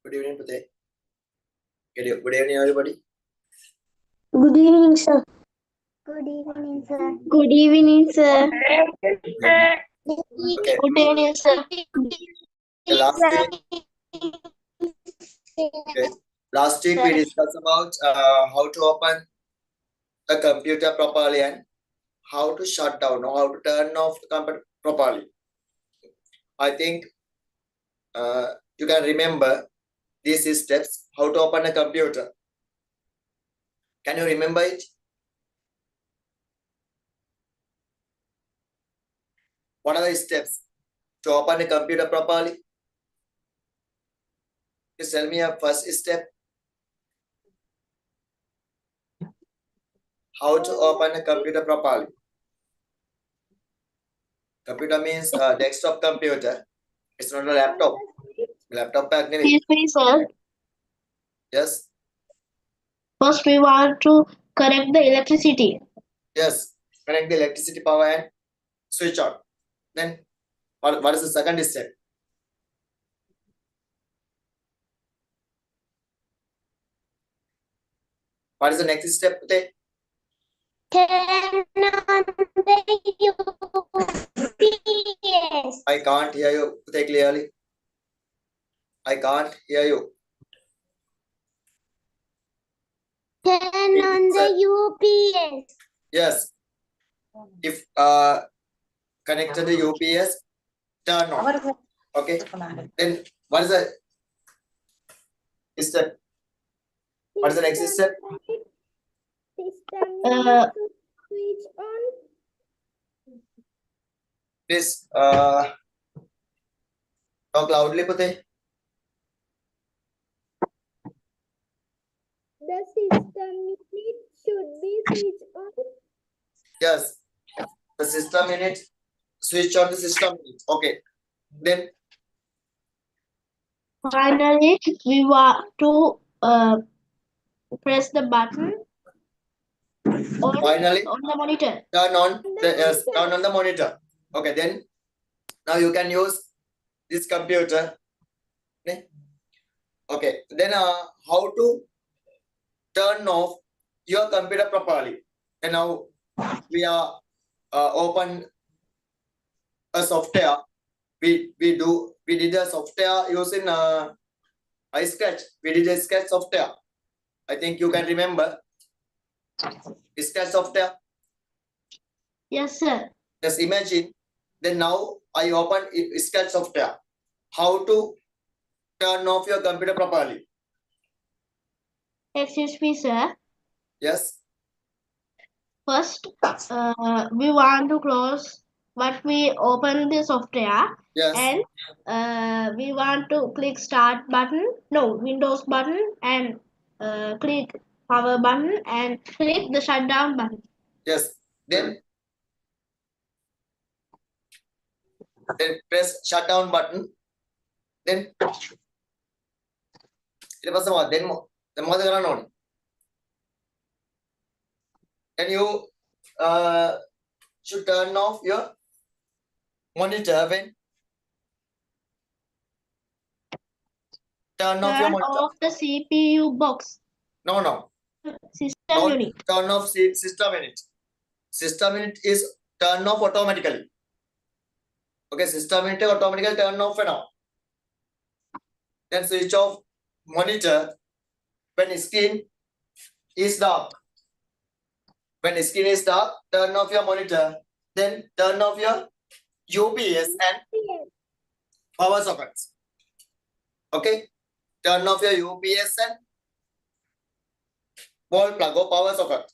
Good evening, Pute. Good evening, everybody. Good evening, sir. Good evening, sir. Good evening, sir. Okay. Good evening, sir. The last week we discussed about how to open the computer properly and how to shut down or how to turn off the computer properly. I think you can remember these steps how to open a computer. Can you remember it? What are the steps to open a computer properly? Just tell me a first step. How to open a computer properly? Computer means desktop computer. It's not a laptop. Laptop pack. Excuse me, sir. Yes. First, we want to connect the electricity. Yes. Connect the electricity power and switch on. Then what is the second step? What is the next step? Turn on the UPS. I can't hear you clearly. I can't hear you. Turn on the UPS. Yes. If connected the UPS, turn on. Okay. Then what is the step? What is the next step? System switch on. Please talk loudly, Pute. The system unit should be switched on. Yes. The system unit. Switch on the system unit. Okay. Then Finally, we want to press the button on the monitor. Turn on the monitor. Okay, then now you can use this computer. Okay, then how to turn off your computer properly? And now we are open a software. We did a software using iSketch. We did a Sketch software. I think you can remember Sketch software. Yes, sir. Just imagine. Then now I open Sketch software. How to turn off your computer properly? Excuse me, sir. Yes. First, we want to close, but we open the software. Yes. And we want to click start button, no, Windows button, and click power button and click the shutdown button. Yes. Then press shutdown button. Then then you should turn off your monitor when turn off your monitor. Off the CPU box. No. System unit. Turn off system unit. System unit is turn off automatically. Okay, system unit automatically turn off now. Then switch off monitor when screen is dark. When screen is dark, turn off your monitor. Then turn off your UPS and power sockets. Okay, turn off your UPS and wall plug or power socket.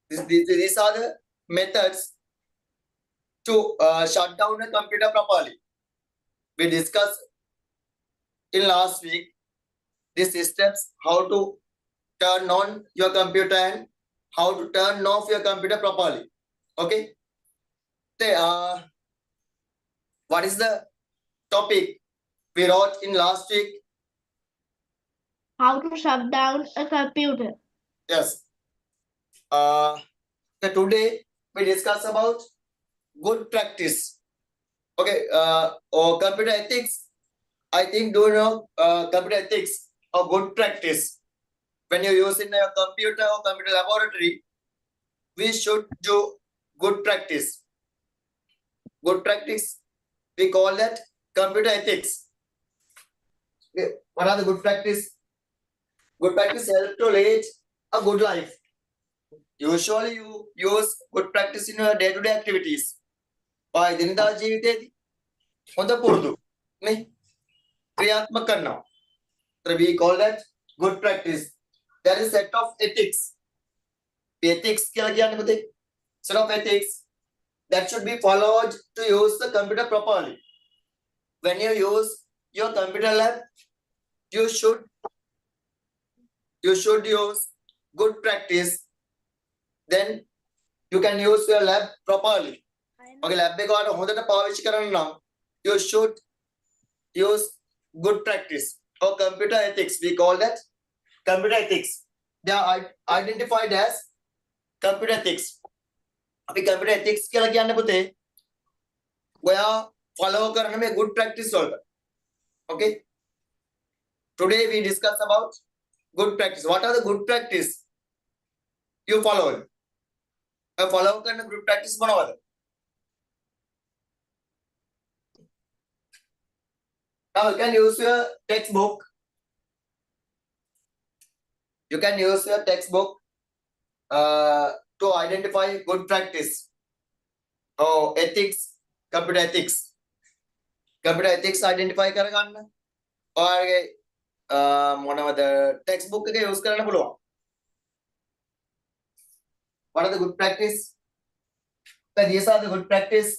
These are the methods to shut down a computer properly. We discussed in last week these steps, how to turn on your computer and how to turn off your computer properly. Okay. What is the topic we wrote in last week? How to shut down a computer. Yes. Today we discuss about good practice. Okay. Or computer ethics. I think do you know computer ethics or good practice when you use in a computer or computer laboratory, we should do good practice. Good practice, we call that computer ethics. Okay. What are the good practice? Good practice help to lead a good life. Usually you use good practice in your day-to-day activities. By දිනදා ජීවිතයේදී හොඳ පුරුදු නේ ක්‍රියාත්මක කරනවා. So we call that good practice. There is set of ethics. Ethics කියලා කියන්නේ පුතේ. Set of ethics that should be followed to use the computer properly. When you use your computer lab, you should use good practice. Then you can use your lab properly. Okay, lab එක ඔයාලා හොඳට පාවිච්චි කරන්න නම් you should use good practice or computer ethics. We call that computer ethics. They are identified as computer ethics. අපි computer ethics කියලා කියන්නේ පුතේ ඔයා follow කරන මේ good practice වලට. Okay? Today we discuss about good practice. What are the good practice you follow? Follow කරන good practice මොනවද? Now you can use your textbook. You can use your textbook to identify good practice. Oh, ethics, computer ethics. Computer ethics identify කරගන්න. ඔයාගේ මොනවද textbook එක use කරන්න පුළුවන්. What are the good practice? These are the good practice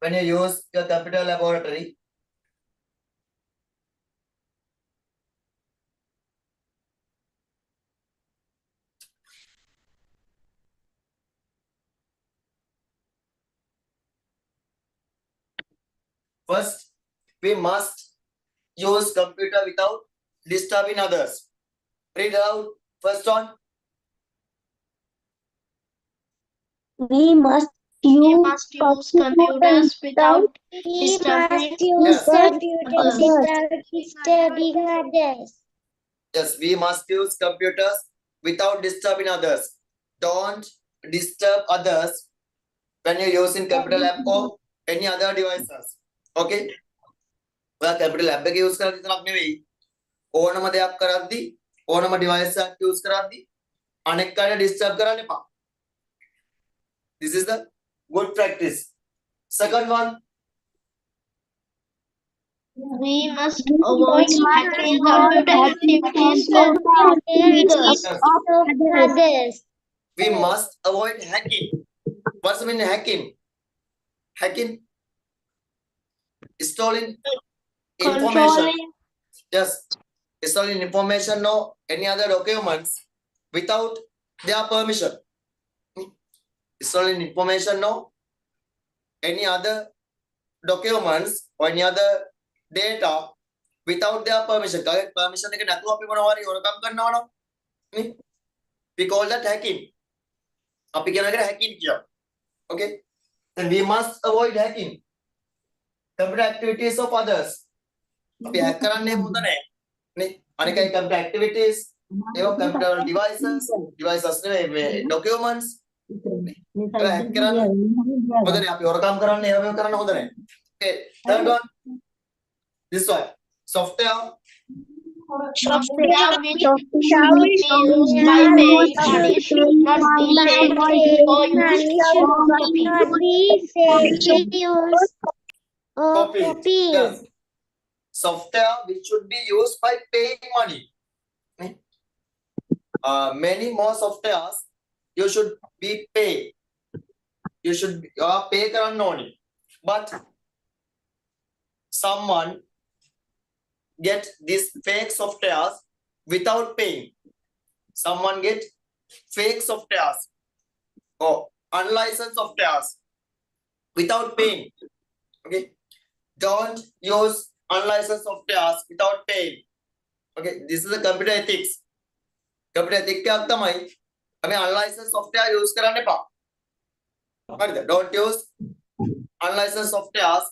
when you use your computer laboratory. First, we must use computer without disturbing others. Read aloud. First one. We must We use must use computers without disturbing use others. computers without disturbing others. Yes, we must use computers without disturbing others. Don't disturb others when you're using computer lab or any other devices. Okay? ඔයා computer lab එක use කරද්දී විතරක් නෙවෙයි ඕනම දෙයක් කරද්දී ඕනම device එකක් use කරද්දී අනෙක් අයට disturb කරන්න එපා. This is the good practice. Second one. We must avoid hacking computer activities of others. Others. We must avoid hacking. What's the meaning of hacking? Hacking? Stealing information. Controlling Yes. Stealing information or any other documents without their permission. Stealing information or any other documents or any other data without their permission. Correct? Permission එක නැතුව අපි මොනවා හරි හොරකම් කරනවා නම් we call that hacking. අපි කියන එකට hacking කියනවා. Okay? Then we must avoid hacking computer activities of others. අපි hack කරන්නේ හොඳ නැහැ. නේ? අනිකයි computer activities, ඒවා computer devices නෙවෙයි documents. ඒවා hack කරන්න හොඳ නැහැ. අපි හොරකම් කරන්නේ ඒවා කරන්න හොඳ නැහැ. Okay, third one. This one. Software software which should be used by paying money should not be paid or copied. Yes. Software which should be used by paying money. Many more softwares you should be paid. You should pay කරන්න ඕනේ. But someone get these fake softwares without paying. Someone get fake softwares or unlicensed softwares without paying. Okay, don't use unlicensed softwares without paying. Okay, this is the computer ethics. Computer ethics එකක් තමයි අපි unlicensed software use කරන්න එපා. හරිද? Don't use unlicensed softwares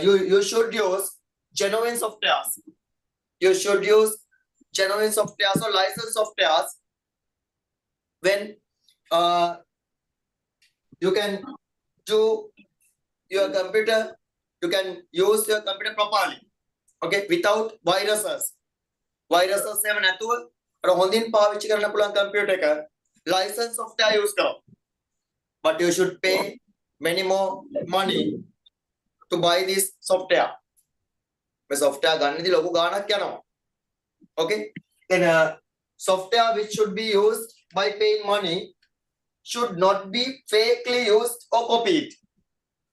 you should use genuine softwares. You should use genuine softwares or licensed softwares when you can do your computer, you can use your computer properly. Okay, without viruses. Viruses එහෙම නැතුව අර හොඳින් පාවිච්චි කරන්න පුළුවන් computer එක license software use කරනවා. But you should pay many more money to buy this software. මේ software ගන්නදී ලොකු ගාණක් යනවා. Okay, then software which should be used by paying money should not be fakely used or copied.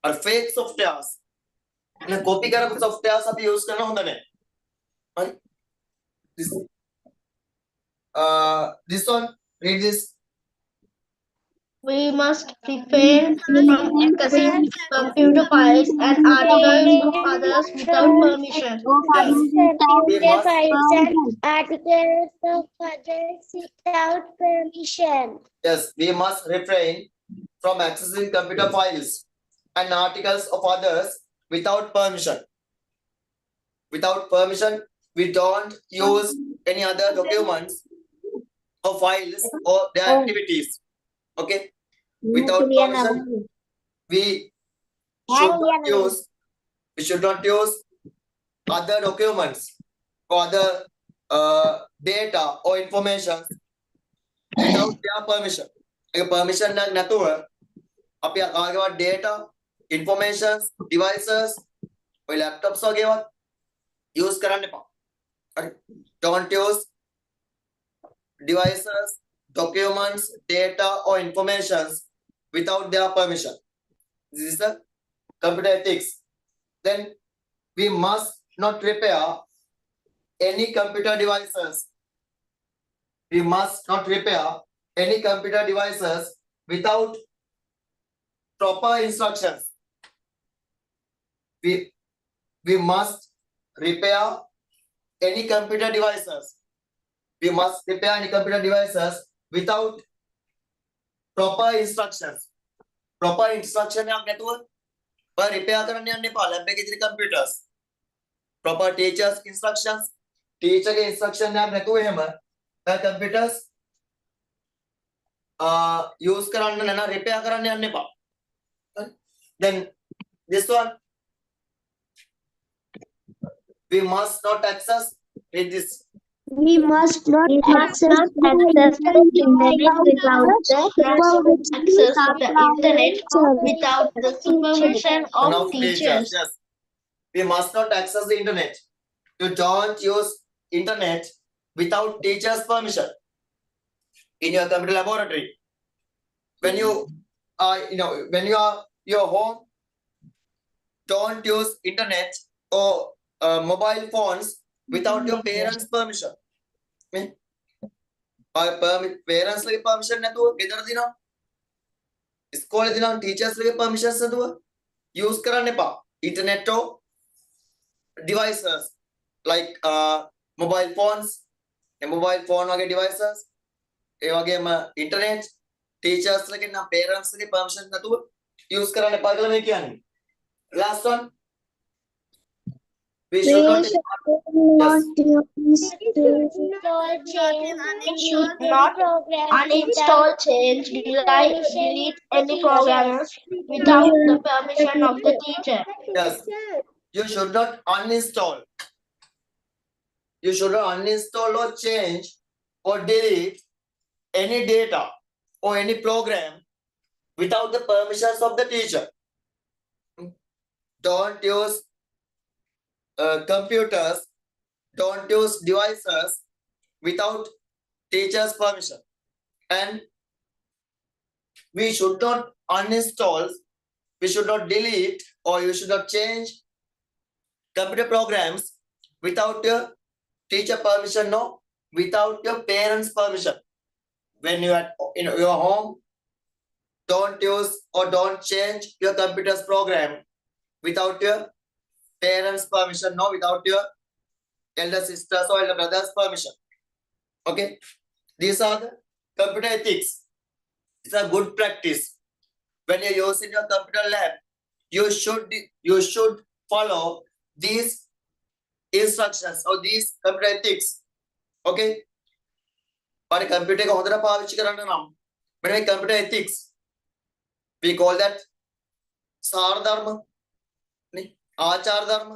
Or fake softwares. And copy කරපු softwares අපි use කරන හොඳ නැහැ. Right? This one, read this. We must refrain from accessing computer files and articles of others without permission. Computer files and articles of others without permission. Yes, we must refrain from accessing computer files and articles of others without permission. Without permission, we don't use any other documents or files or their activities. Okay? Without permission, we should not use other documents or other data or information without their permission. Permission නැතුව අපි කාගේවත් data, informations, devices, or laptops වගේවත් use කරන්න එපා. Don't use devices, documents, data or informations without their permission. This is the computer ethics. Then we must not repair any computer devices. We must not repair any computer devices without proper instructions. We must repair any computer devices. We must repair any computer devices without proper instructions. Proper instruction එකක් නැතුව repair කරන්න යන්න එපා lab එකේ තියෙන computers. Proper teachers instructions, teacher ගේ instruction එකක් නැතුව එහෙම computers use කරන්න නැන repair කරන්න යන්න එපා. Then this one, we must not access this. We must not access the internet without the supervision of teachers. Yes, we must not access the internet. You don't use internet without teachers' permission in your computer laboratory. When you are, when you are your home, don't use internet or mobile phones without your parents' permission. Parents lage permission නැතුව ගෙදර දිනවා ඉස්කෝලේ දිනවා teachers ලගේ permissions නැතුව use කරන්න එපා internet or devices like mobile phones mobile phone වගේ devices ඒ වගේම internet teachers ලගේ නම් parents ලගේ permission නැතුව use කරන්න එපා කියලා මේ කියන්නේ. Last one, we should not uninstall, change, delete any programs without the permission of the teacher. Yes, you should not uninstall. You should not uninstall or change or delete any data or any program without the permissions of the teacher. Don't use computers, don't use devices without teacher's permission. And we should not uninstall, we should not delete, or you should not change computer programs without your teacher permission, no, without your parents' permission. When you are in your home, don't use or don't change your computer's program without your parents' permission, no, without your elder sisters or elder brothers' permission. Okay, these are the computer ethics. It's a good practice. When you're using your computer lab, you should follow these instructions or these computer ethics. Okay? But computer ko hondara පාවිච්චි කරන්න නම් මෙන්න computer ethics we call that සාර ධර්ම නේ ආචාර ධර්ම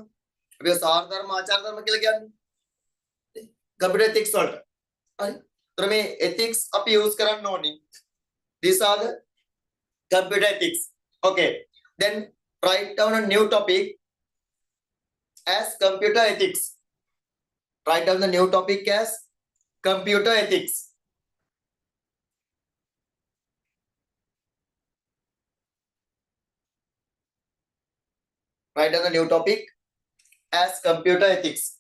අපි සාර ධර්ම ආචාර ධර්ම කියලා කියන්නේ computer ethics වලට හරි ඒතර මේ ethics අපි use කරන්න ඕනේ these are the computer ethics. Okay, then write down a new topic as computer ethics. Write down the new topic as computer ethics. Write down the new topic as computer ethics.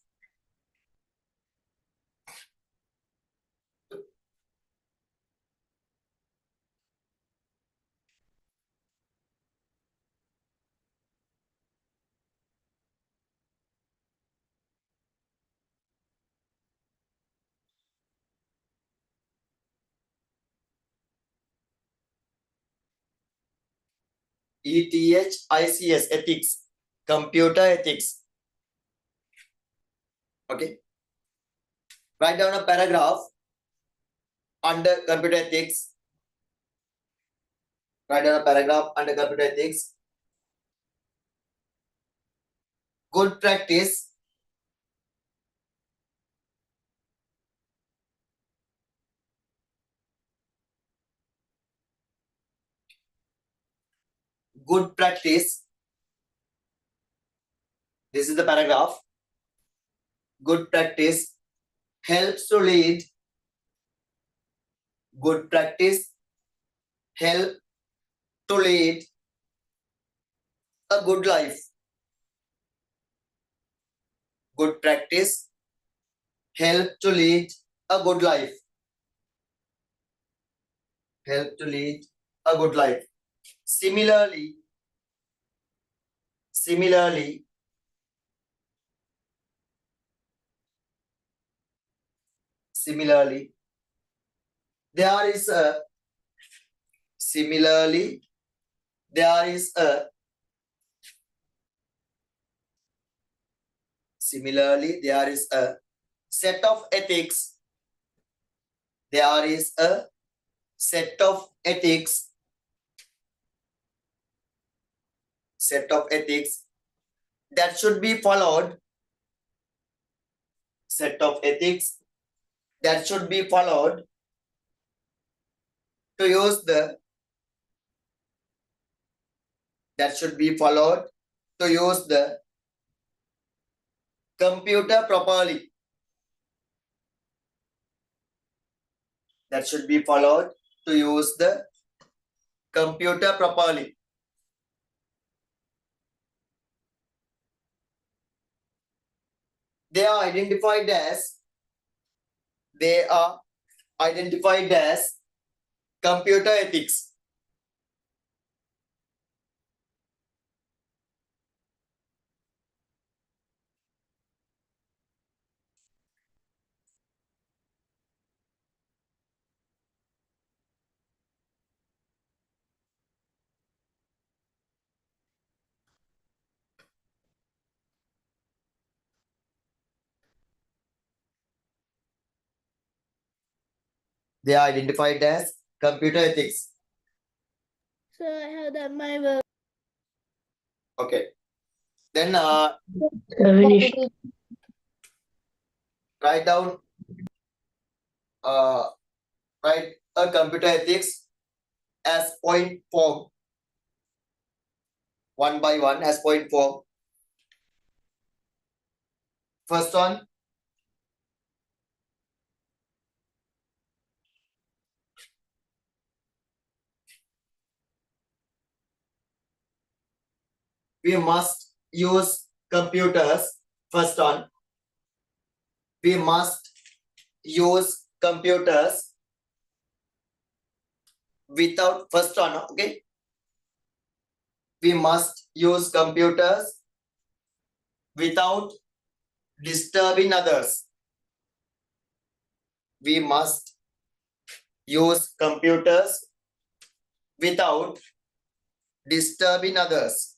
ETHICS, ethics, computer ethics. Okay. Write down a paragraph under computer ethics. Write down a paragraph under computer ethics. Good practice. Good practice. This is the paragraph. Good practice helps to lead. Good practice help to lead a good life. Good practice help to lead a good life. Help to lead a good life. Similarly, there is a set of ethics. There is a set of ethics. Set of ethics that should be followed. Set of ethics that should be followed to use the computer properly. That should be followed to use the computer properly. They are identified as computer ethics. They are identified as computer ethics. So I have done my work. Okay. Then Finished. write down write a computer ethics as point form. One by one as point form. First one. We must use computers. First one. We must use computers without first one. Okay. We must use computers without disturbing others. We must use computers without disturbing others.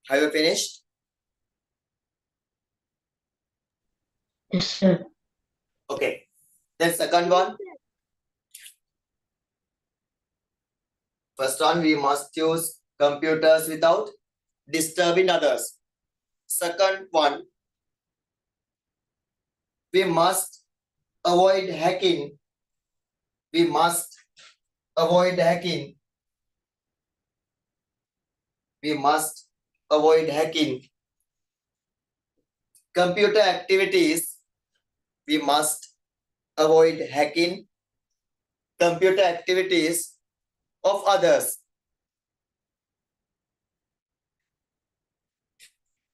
Have you finished? Yes, sir. Okay. Then second one. First one, we must use computers without disturbing others. Second one, we must avoid hacking. We must avoid hacking. We must avoid hacking. Computer activities, we must avoid hacking computer activities of others.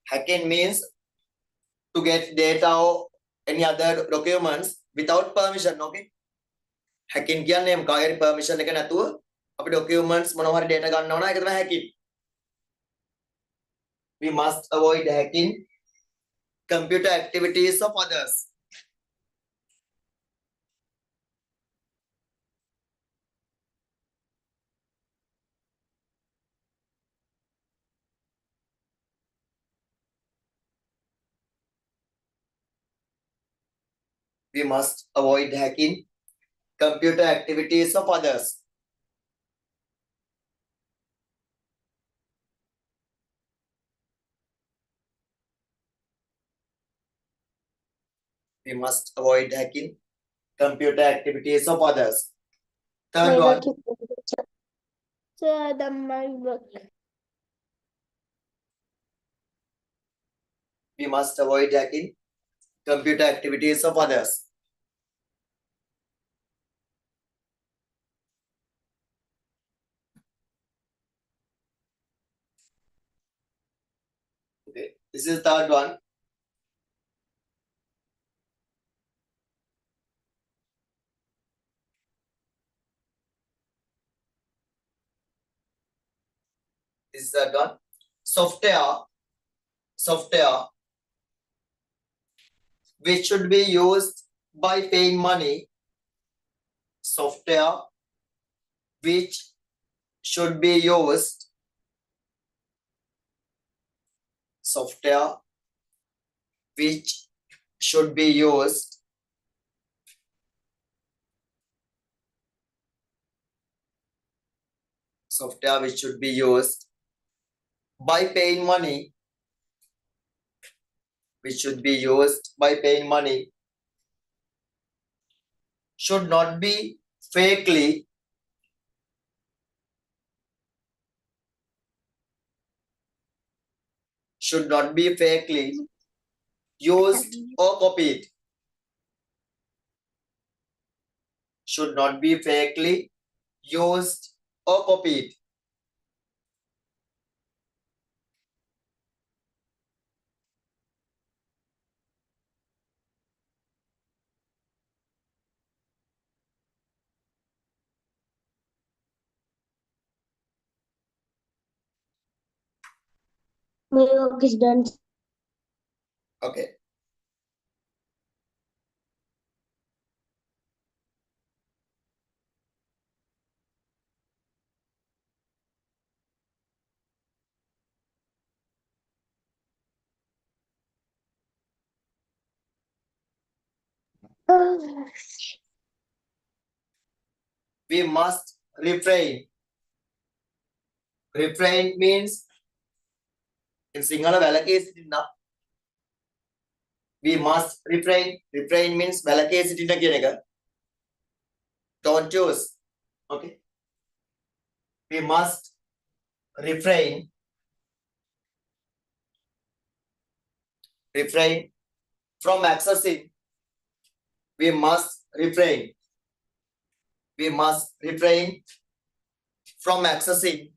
Hacking means to get data or any other documents without permission, okay? Hacking කියන්නේ කාගේ permission එක නැතුව අපි documents මොනවා හරි data ගන්නවා නම් ඒක තමයි hacking. We must avoid hacking computer activities of others. We must avoid hacking computer activities of others. We must avoid hacking computer activities of others. Third one, Sir, the my work. we must avoid hacking computer activities of others. Okay, this is third one. This is third one. Software which should be used by paying money. Software which should be used. Software which should be used. Software which should be used by paying money. Which should be used by paying money. Should not be fakely. Should not be fakely used or copied. Should not be fakely used or copied. My work is done. Okay. We must refrain. Refrain means in Sinhala වැළකී සිටින්න. We must refrain. Refrain means වැළකී සිටින්න කියන එක. Don't use. Okay. We must refrain. Refrain from accessing. We must refrain. We must refrain from accessing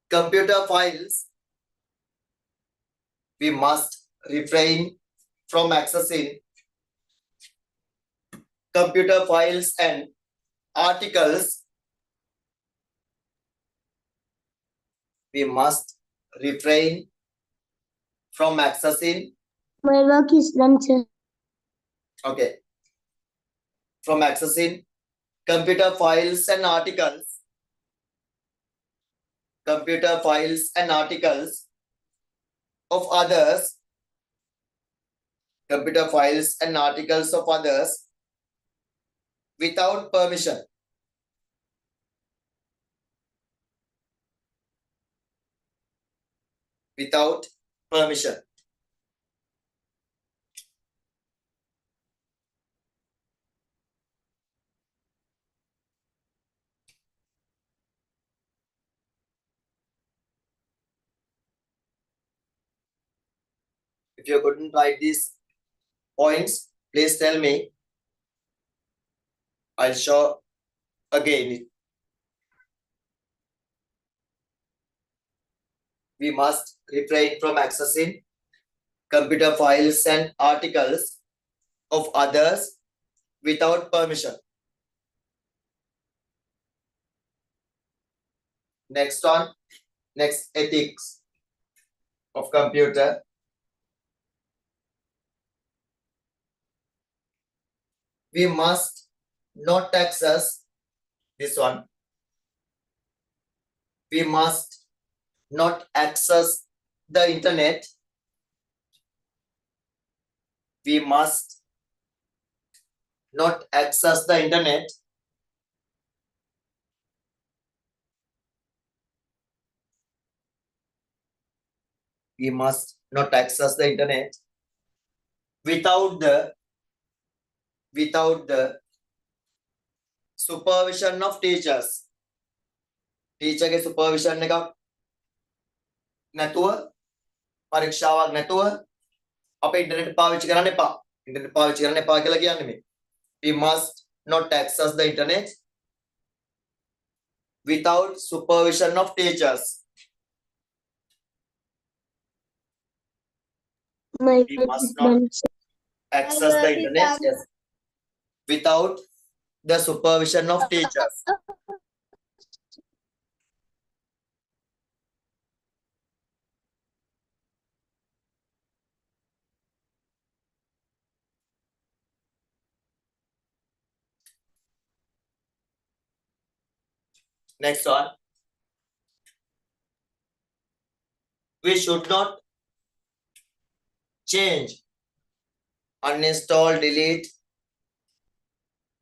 computer files. We must refrain from accessing computer files and articles. We must refrain from accessing. My work is done, sir. Okay. From accessing computer files and articles. computer files and articles of others, computer files and articles of others without permission. Without permission. If you couldn't write these points, please tell me. I'll show again. We must refrain from accessing computer files and articles of others without permission. Next one, next ethics of computer. We must not access this one. We must not access the internet. We must not access the internet we must not access the internet without the supervision of teachers. Teacher के supervision එක නැතුව පරීක්ෂාවක් නැතුව අපේ internet පාවිච්චි කරන්න එපා. Internet පාවිච්චි කරන්න එපා කියලා කියන්නේ මේ. We must not access the internet without supervision of teachers. We must not access the internet without the supervision of teachers. Next one. We should not change, uninstall, delete.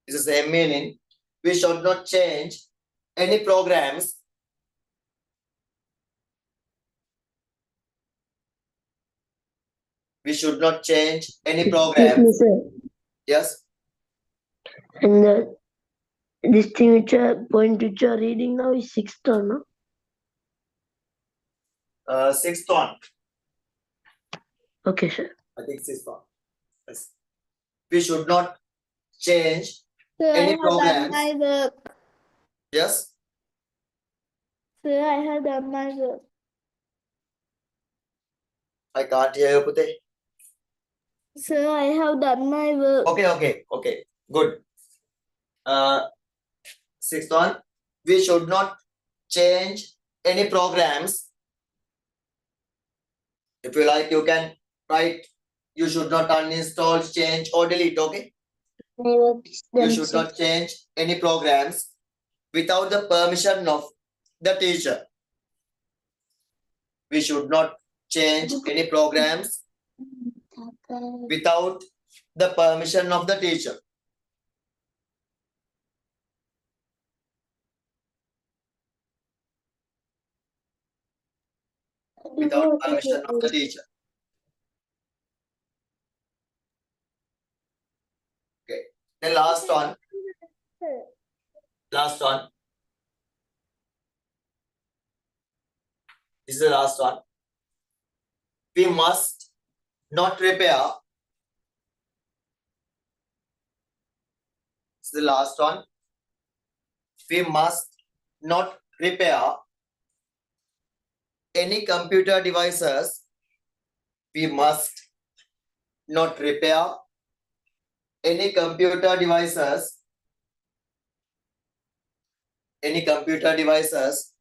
This is the same meaning. We should not change any programs. We should not change any programs. Yes. And this thing point which you are reading now is 6th one, no? 6th one. Okay, sir. I think 6th one. Yes. We should not change Sir, any I have done programs. my work. Yes. Sir, I have done my work. I can't hear you, Pute. Sir, I have done my work. Okay. Good. 6th one. We should not change any programs. If you like, you can write. You should not uninstall, change, or delete. Okay. You should not change any programs without the permission of the teacher. We should not change any programs without the permission of the teacher. Without permission of the teacher. Okay. The last one. Last one. This is the last one. We must not repair. This is the last one. We must not repair any computer devices. We must not repair any computer devices. Any computer devices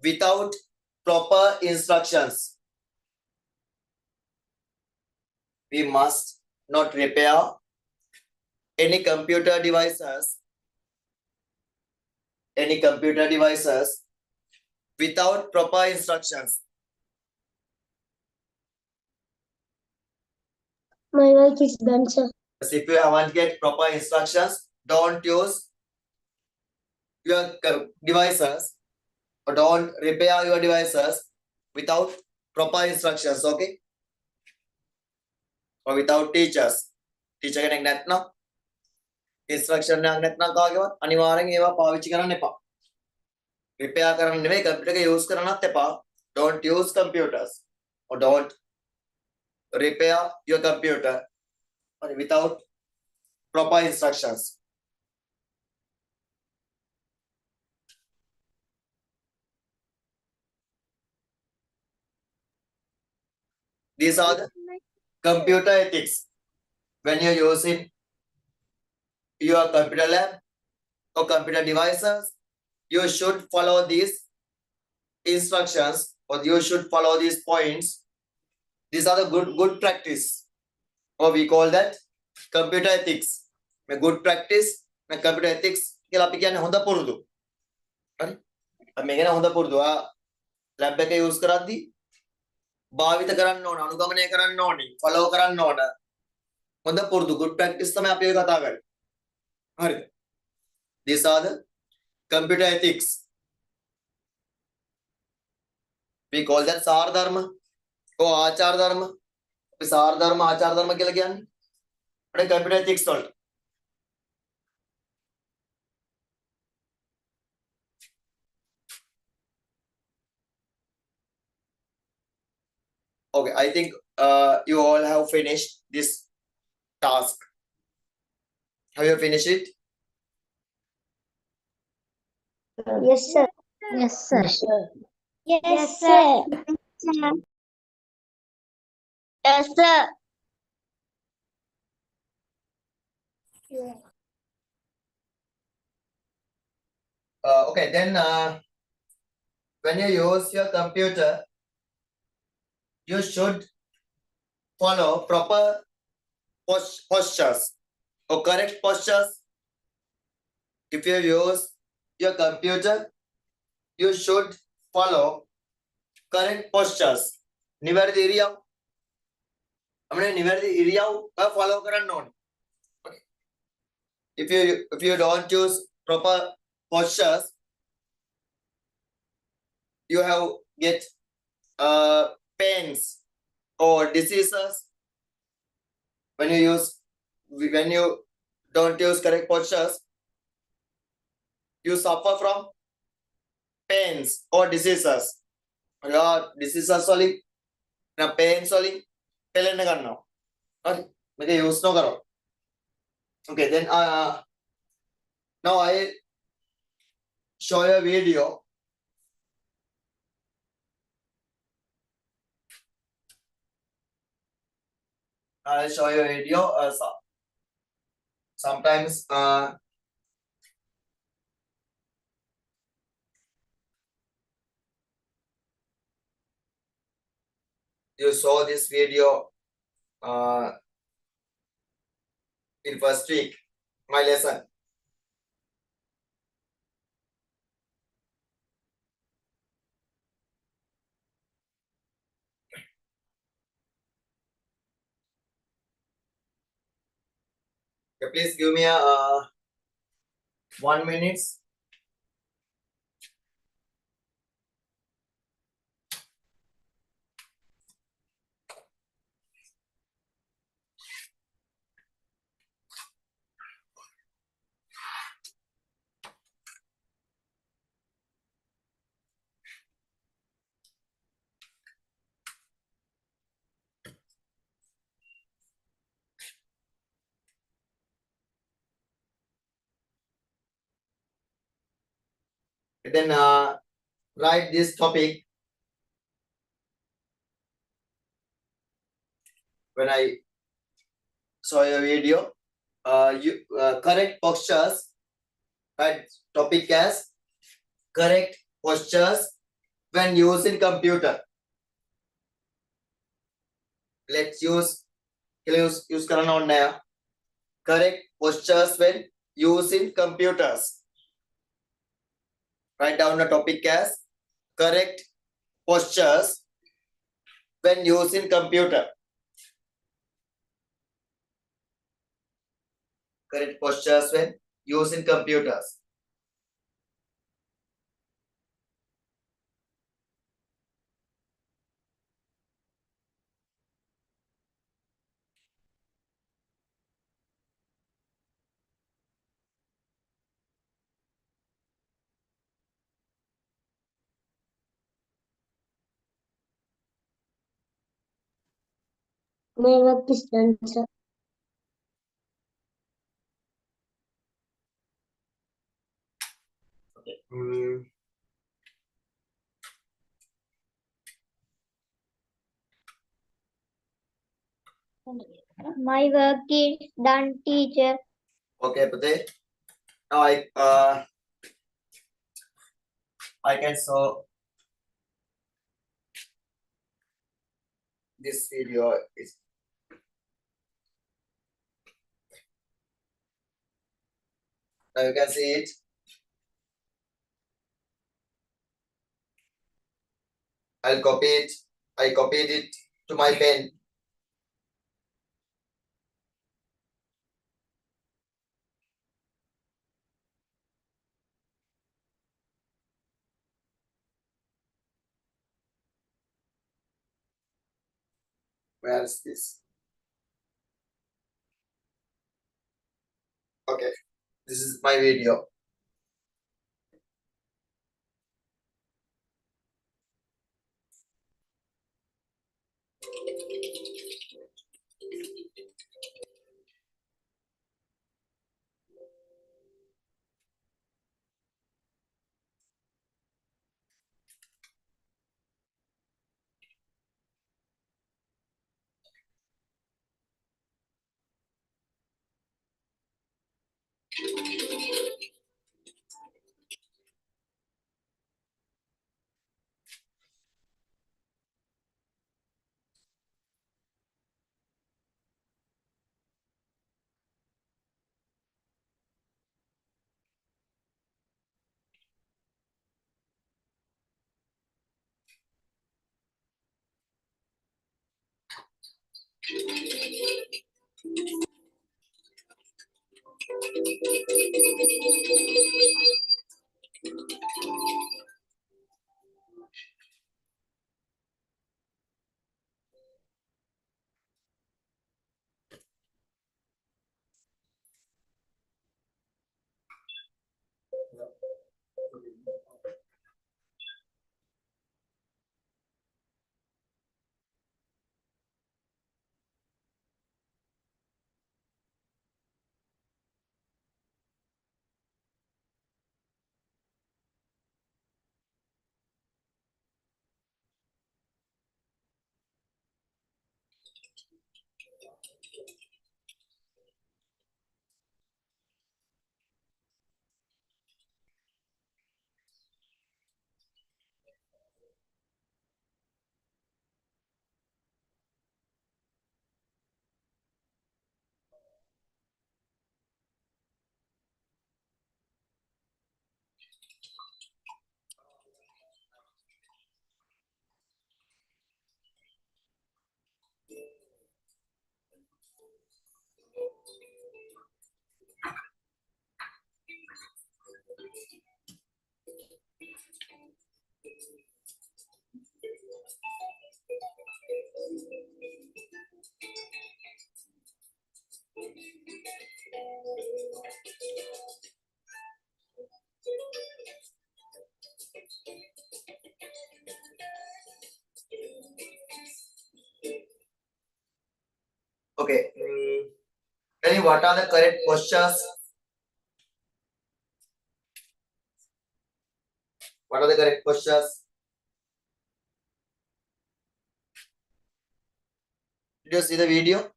without proper instructions. We must not repair any computer devices. any computer devices without proper instructions. My wife is done, sir. If you haven't get proper instructions, don't use your devices or don't repair your devices without proper instructions, okay? Or without teachers. Teacher කෙනෙක් නැත්නම් instruction එකක් නැත්නම් කාගේවත් අනිවාර්යෙන් ඒවා පාවිච්චි කරන්න එපා. repair කරන්න නෙවෙයි computer එක use කරන්නත් එපා. Don't use computers or don't repair your computer without proper instructions. These are the computer ethics. When you're using your computer lab or computer devices, you should follow these instructions or you should follow these points. These are the good practice, or we call that computer ethics. A good practice, a computer ethics. කියලා අපි කියන්නේ හොඳ පුරුදු. හරි? අපි මේක හොඳ පුරුදු. ලැබ් එක යූස් කරද්දී භාවිත කරන්න ඕන, අනුගමනය කරන්න ඕනි, ෆලෝ කරන්න ඕන. හොඳ පුරුදු good practice තමයි අපි ඔය කතා කරන්නේ. හරිද? These are the computer ethics. We call that සාර ධර්ම. or ආචාර ධර්ම. අපි සාර ධර්ම ආචාර ධර්ම කියලා කියන්නේ. අපේ computer ethics වලට. Okay, I think you all have finished this task. Have you finished it? Yes, sir. Yes, sir. Yes, sir. Yes, sir. Yes, sir. Okay, then when you use your computer, you should follow proper postures or correct postures. If you use your computer, you should follow correct postures. නිවැරදි ඉරියව්. අපේ නිවැරදි ඉරියව් follow කරන්න ඕනේ. Okay. If you don't use proper postures, you have get pains or diseases. When you don't use correct postures, you suffer from pains or diseases. Diseases වලින් pains වලින් පෙළෙන්න ගන්නවා. හරි. මේක use නොකරව. Okay, then now I show you a video. I'll show you a video. Sometimes you saw this video in first week, my lesson. Okay, please give me a 1 minute. Then write this topic. When I saw your video, you correct postures. Write topic as correct postures when using computer. Let's use करना होना है. Correct postures when using computers. Write down the topic as correct postures when using computer. Correct postures when using computers. My work is done, sir. Okay. My work is done, teacher. Okay, Pate. Now I can show this video is now you can see it. I'll copy it. I copied it to my pen. Where is this? Okay, this is my video. Okay. Tell me what are the correct postures? What are the correct postures? Did you see the video?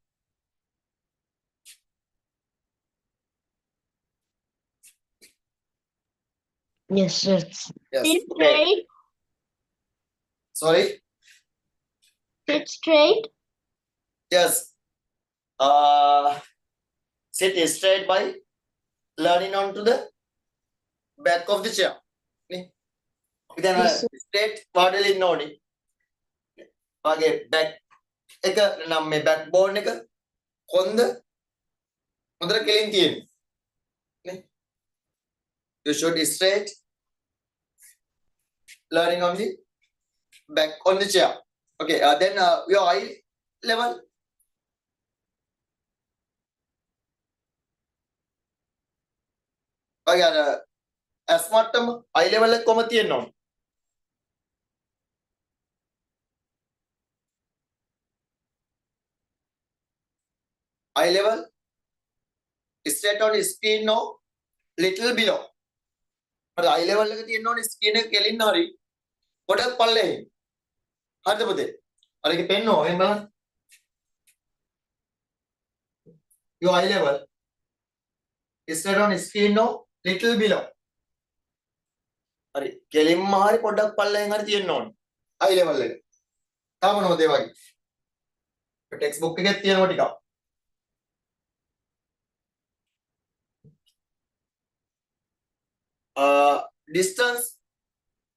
Yes, sir. Yes. Sit Okay. straight. Sorry. Sit straight. Yes. Sit straight by leaning onto the back of the chair. Then Yes, sir. straight model in noni. Okay, back. Eka nam me backbone eka konda mudra kelin tiyen. You should straight learning on the back on the chair. Okay, then your eye level. Okay, as mattam eye level එක කොහොම තියෙන්න ඕන? Eye level straight on screen no little below. අර eye level එක තියෙන්න ඕනේ screen එක කෙලින්න හරි පොඩක් පල්ලේ. හරිද පුතේ? අර ඒක පෙන්නෝ එහෙම බලන්න. Your eye level straight on screen no little below. හරි කෙලින්ම හරි පොඩක් පල්ලෙන් හරි තියෙන්න ඕනේ. eye level එක. තාම නෝදේ වගේ. ටෙක්ස්ට් බුක් එකේ තියෙනවා ටිකක්.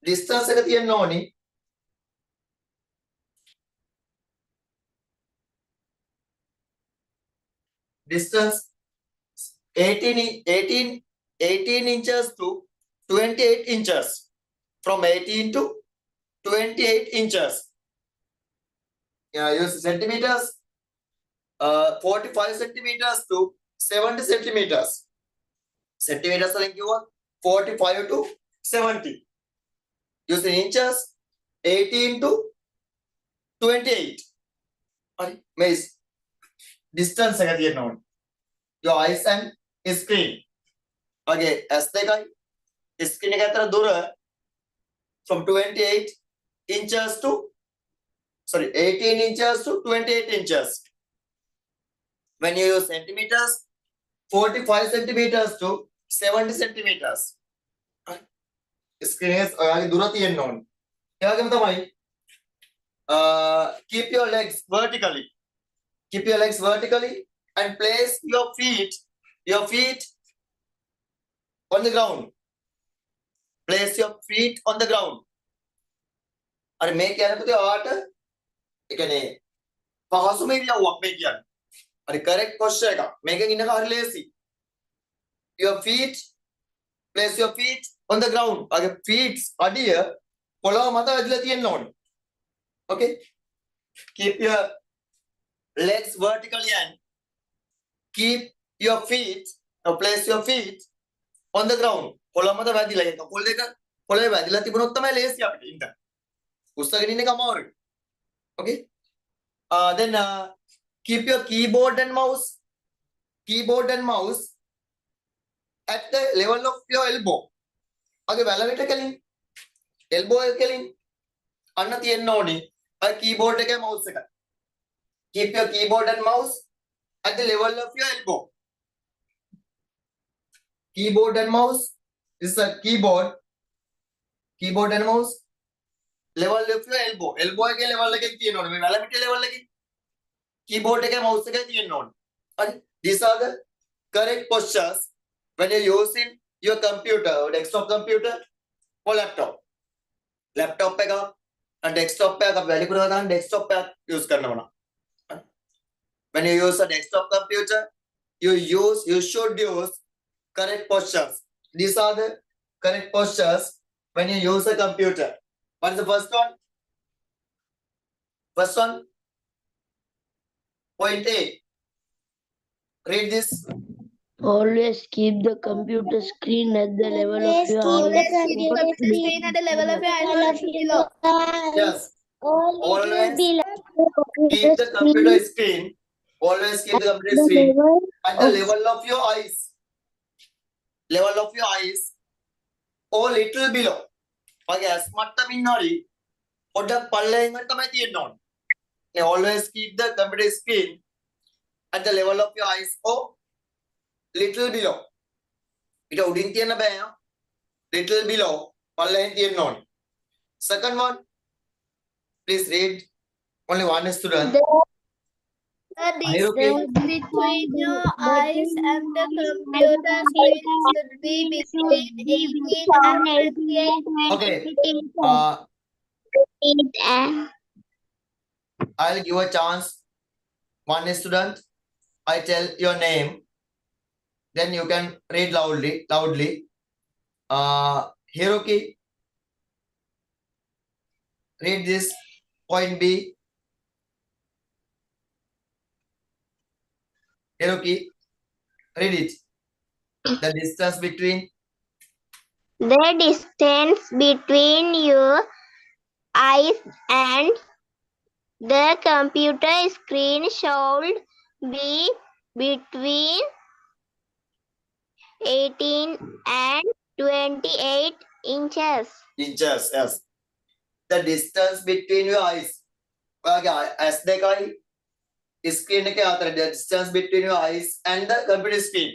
distance එක තියෙන්න ඕනි. Distance 18 inches to 28 inches. From 18 to 28 inches. Yeah, use centimeters. 45 centimeters to 70 centimeters. Centimeters වලින් කිව්වා 45 to 70. Using inches 18 to 28. හරි මේ distance එක තියෙන්න ඕනේ. Your eyes and screen. Okay, S2 screen එක අතර දුර from 28 inches to 18 inches to 28 inches. When you use centimeters, 45 centimeters to 70 centimeters. Screen එක ඔයාලගේ දුර තියෙන්න ඕනේ. ඒ වගේම තමයි keep your legs vertically. Keep your legs vertically and place your feet on the ground. Place your feet on the ground. අර මේ කියන්නේ පුතේ ඔයාට ඒ කියන්නේ පහසුම ඉරියව්වක් මේ කියන්නේ. හරි correct posture එකක්. මේකෙන් ඉන්නක හරි ලේසි. Your feet, place your feet on the ground. අගේ feet අඩිය පොළව මත වැදිලා තියෙන්න ඕනේ. Okay? Keep your legs vertically and keep your feet or place your feet on the ground. පොළව මත වැදිලා ඉන්න. පොළ දෙක පොළවේ වැදිලා තිබුණොත් තමයි ලේසි අපිට ඉන්න. උස්සගෙන ඉන්න එක අමාරුයි. Okay? Then keep your keyboard and mouse at the level of your elbow. අගේ වැලවිට කෙලින් elbow එක කෙලින් අන්න තියෙන්න ඕනේ. අර keyboard එකේ mouse එක. Keep your keyboard and mouse at the level of your elbow. Keyboard and mouse. This is a keyboard and mouse. Level of your elbow. Elbow එකේ level එකේ තියෙන්න ඕනේ. මේ වැලවිට level එකේ keyboard එකේ mouse එකේ තියෙන්න ඕනේ. හරි. These are the correct postures when you're using your computer or desktop computer or laptop. Laptop එක and desktop එක අපි වැඩි කරලා ගන්න desktop එක use කරනවා නම්. When you use a desktop computer, you should use correct postures. These are the correct postures when you use a computer. What is the first one? First one, point A. Read this. Always keep the computer screen at the level of your Always eyes. keep the Screen at the level of your eyes below. Yes. Always Keep the computer screen. Always keep the computer screen at the level of your eyes. Level of your eyes or little below. Okay, as මට්ටමින් හරි පොඩ්ඩක් පල්ලෙන් හරි තමයි තියෙන්න ඕනේ. Always keep the computer screen at the level of your eyes or little below. ඊට උඩින් තියන්න බෑ. Little below පල්ලෙන් තියෙන්න ඕනේ. Second one, please read. Only one student. The Hiroki. distance between your eyes and the computer screen should be between 18 and 28. Okay. I'll give a chance. One student, I tell your name. Then you can read loudly. Hiroki, read this point B. Hiroki, read it. The distance between. The distance between your eyes and the computer screen should be between 18 and 28 inches. Inches, yes. The distance between your eyes. As the guy screen the distance between your eyes and the computer screen.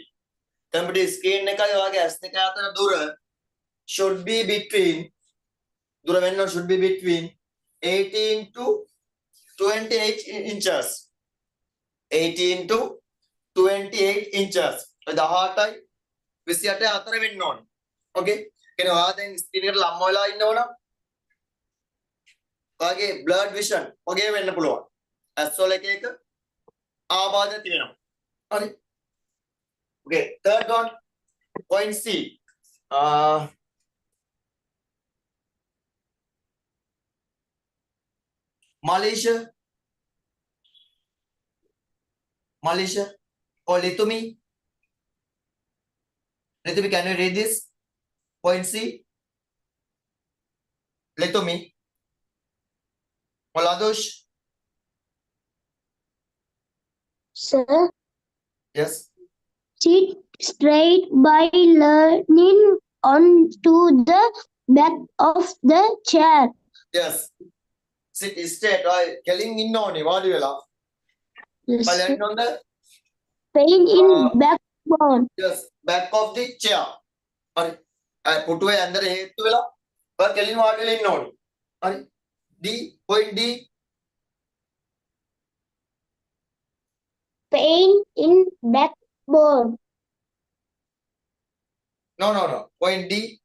Computer screen as the dura should be between should be between 18 to 28 inches. 18 to 28 inches. The heart eye විසියට අතර වෙන්න ඕනේ. Okay. කෙනෙක් ඔයා දැන් screen එකට ලම්ම වෙලා ඉන්නවනම් ඔයාගේ බ්ලඩ් විෂන් ඔගේ වෙන්න පුළුවන්. ඇස් වල එක එක ආබාධ තියෙනවා. හරි. Okay, third one, point C. Malaysia or Litumi. Litumi, can you read this? Point C. Litumi. Oladush. Sir, Yes. sit straight by leaning onto the back of the chair. Yes. Sit straight. Kelling in on what do you love? Yes, sir. Land on the Pain in backbone. yes, back of the chair. I put away under the head to Villa. But Kelly what will in on? D. Point D. Pain in backbone. No. Point D.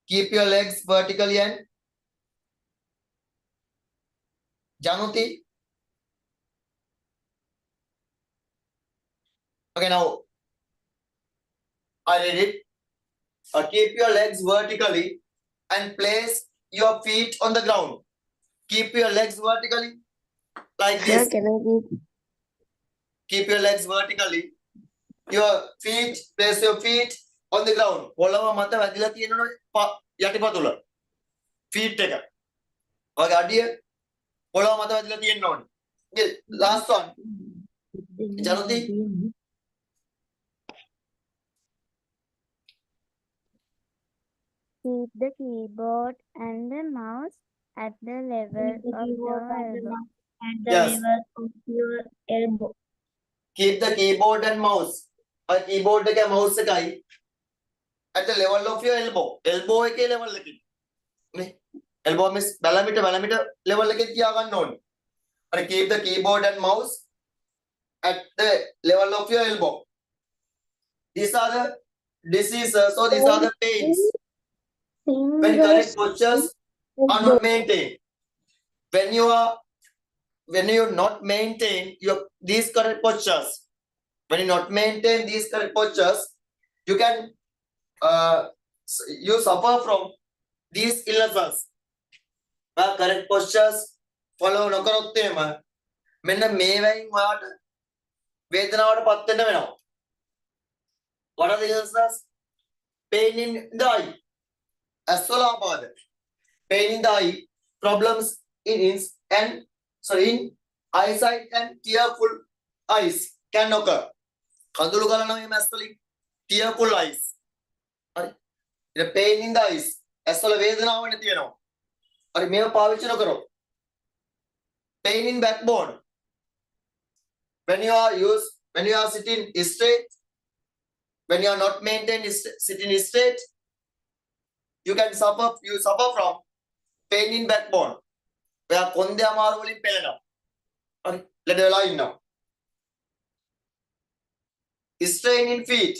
Keep your legs vertically and Januti. Okay, now I read it. Keep your legs vertically and place your feet on the ground. Keep your legs vertically like Sir, this. can I read? Keep your legs vertically. Your feet, place your feet on the ground. පොළව මත වැදිලා තියෙනවනේ යටිපතුල. Feet එක. ඔයගේ අඩිය පොළව මත වැදිලා තියෙන්න ඕනේ. Okay, last one. Januti. Keep the keyboard and the mouse at the level of your elbow. At the Yes. level of your elbow. Keep the keyboard and mouse. Keyboard එක mouse එකයි at the level of your elbow. Elbow එකේ level එකකින්. නේ? Elbow means බැලමිට level එකේ තියා ගන්න ඕනේ. හරි, keep the keyboard and mouse at the level of your elbow. These are the diseases, so these are the pains. When correct postures are not maintained. When you not maintain these correct postures, when you not maintain these correct postures, you can you suffer from these illnesses. Correct postures follow නොකරොත් එහෙම මෙන්න මේ වයින් ඔයාට වේදනාවට පත් වෙන්න වෙනවා. What are the illnesses? Pain in the eye. ඇස්වල ආබාධ. Pain in the eye, problems in eyesight and tearful eyes can occur. කඳුළු ගලනවා මේ ඇස්වලින්. Tearful eyes. හරි. The pain in the eyes. ඇස්වල වේදනාවක් නැති වෙනවා. හරි, මේව පාවිච්චි නොකරොත්. Pain in backbone. When you are sitting straight, when you are not maintained sitting straight, you suffer from pain in backbone. Where කොන්දේ අමාරු වලින් පෙළෙනවා. හරි. ලෙඩ වෙලා ඉන්නවා. strain in feet.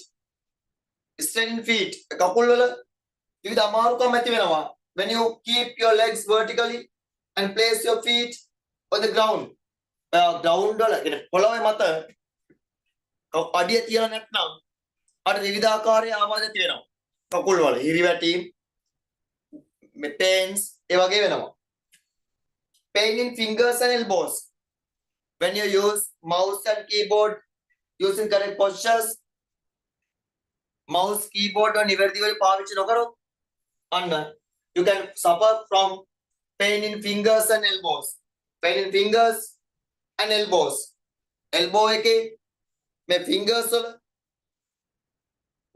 strain in feet. කකුල් වල විවිධ අමාරුකම් ඇති වෙනවා. When you keep your legs vertically and place your feet on the ground. ground වල කියන්නේ පොළොවේ මත අඩිය තියලා නැත්නම් අර විවිධාකාරයේ ආබාධ ඇති වෙනවා. කකුල් වල හිරිවැටීම්, pains ඒ වගේ වෙනවා. Pain in fingers and elbows. When you use mouse and keyboard using correct postures, mouse keyboard or නිවැරදිව පාවිච්චි නොකරොත් අන්න you can suffer from pain in fingers and elbows. Pain in fingers and elbows. elbow එකේ මේ fingers වල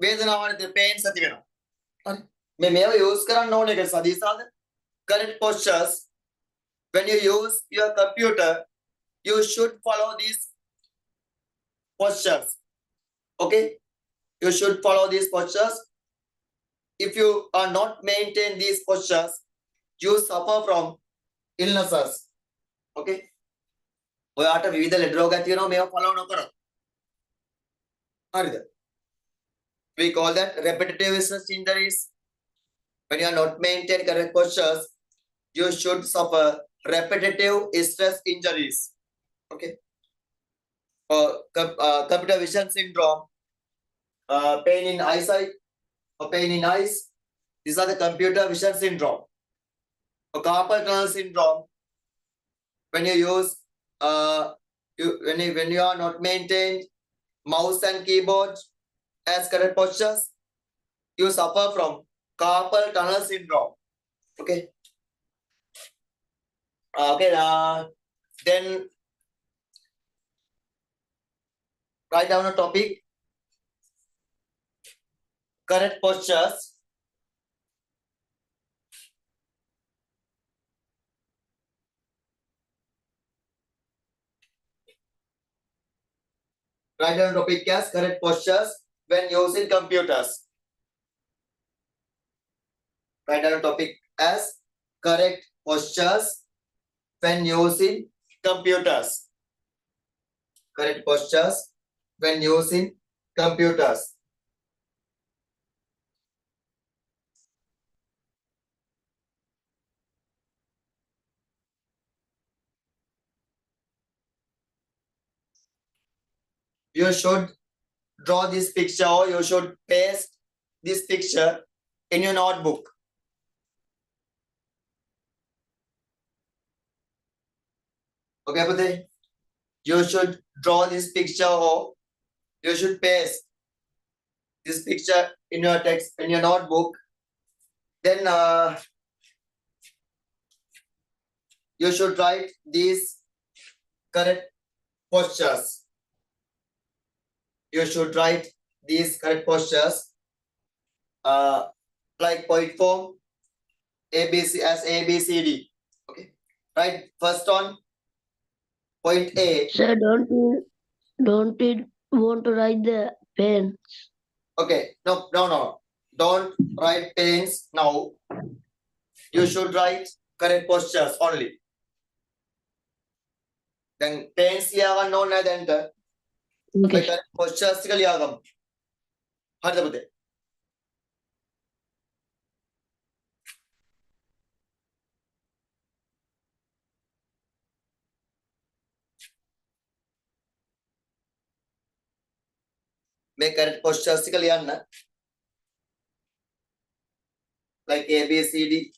වේදනාවක් නැති pains ඇති වෙනවා. හරි. මේව use කරන්න ඕනේ ඒක සදීසාද? Correct postures. When you use your computer, you should follow these postures. Okay? You should follow these postures. If you are not maintain these postures, you suffer from illnesses. Okay? ඔයාට විවිධ ලෙඩ රෝග ඇති වෙනවා මේවා follow නොකරොත්. හරිද? We call that repetitive stress injuries. When you are not maintain correct postures, you should suffer repetitive stress injuries. Okay? Computer vision syndrome, pain in eyesight or pain in eyes. These are the computer vision syndrome. Or carpal tunnel syndrome. When you use when you are not maintained mouse and keyboard as correct postures, you suffer from carpal tunnel syndrome. Okay. Then write down a topic. Correct postures. Write down a topic as correct postures when using computers. Write down a topic as correct postures when using computers. Correct postures when using computers. You should draw this picture or you should paste this picture in your notebook. Okay, Pute? You should draw this picture or you should paste this picture in your text in your notebook. Then you should write these correct postures. You should write these correct postures like point form ABC as ABCD. Okay, right. First on point A. Sir, don't you want to write the pains? Okay, no. Don't write pains now. You should write correct postures only. Then pains ලියාගන්න ඕනේ නැහැ දැන්ට. Okay. correct postures ටික ලියාගමු. හරිද පුතේ? මේ correct postures ටික ලියන්න. Like A, B, C, D.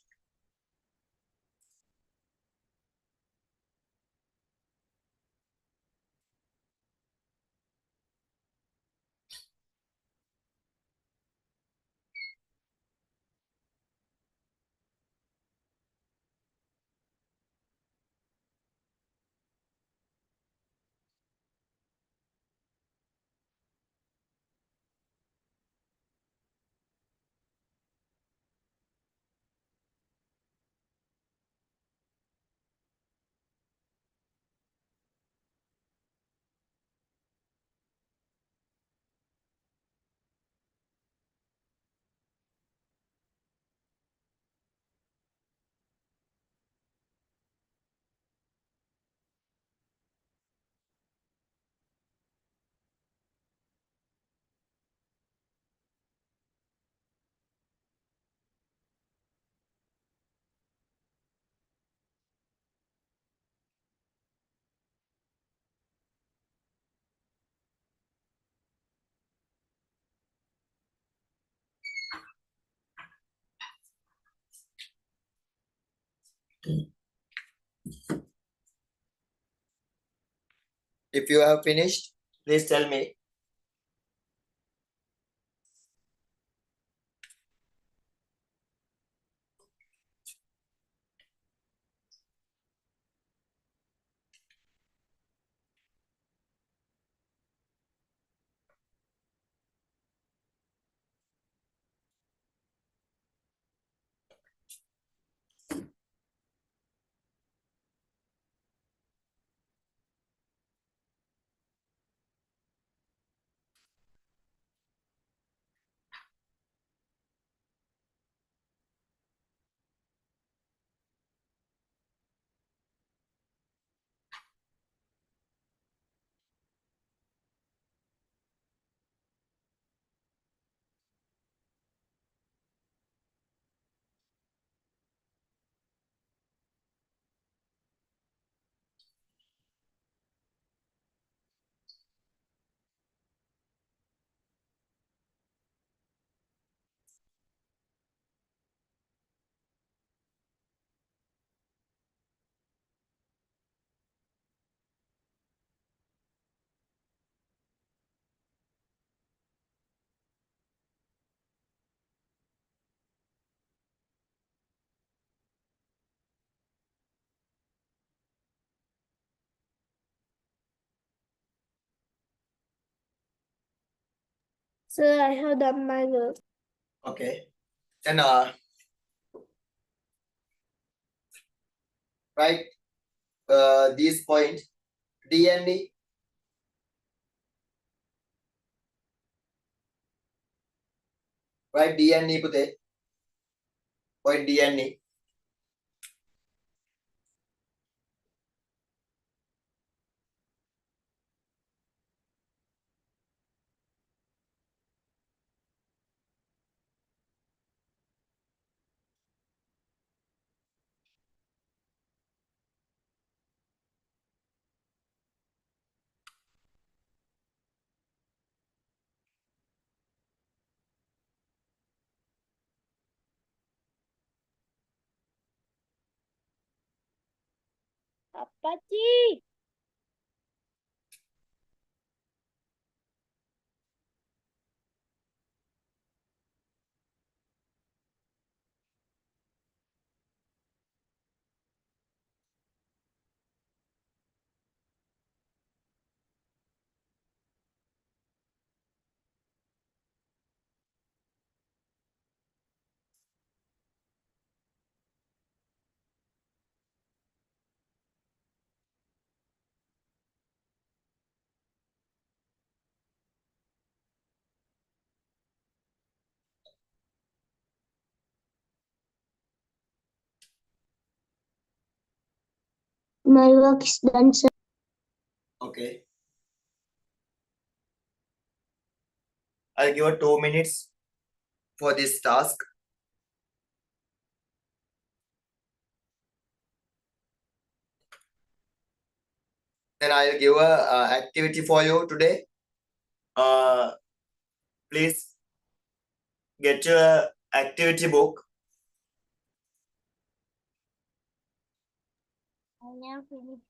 If you have finished, please tell me. Sir, I have done my work. Okay. Then write these points D and E. Write D and E pute. Point D and E. Apache. My work is done, sir. Okay. I'll give you 2 minutes for this task. Then I'll give a activity for you today. Please get your activity book. I have finished.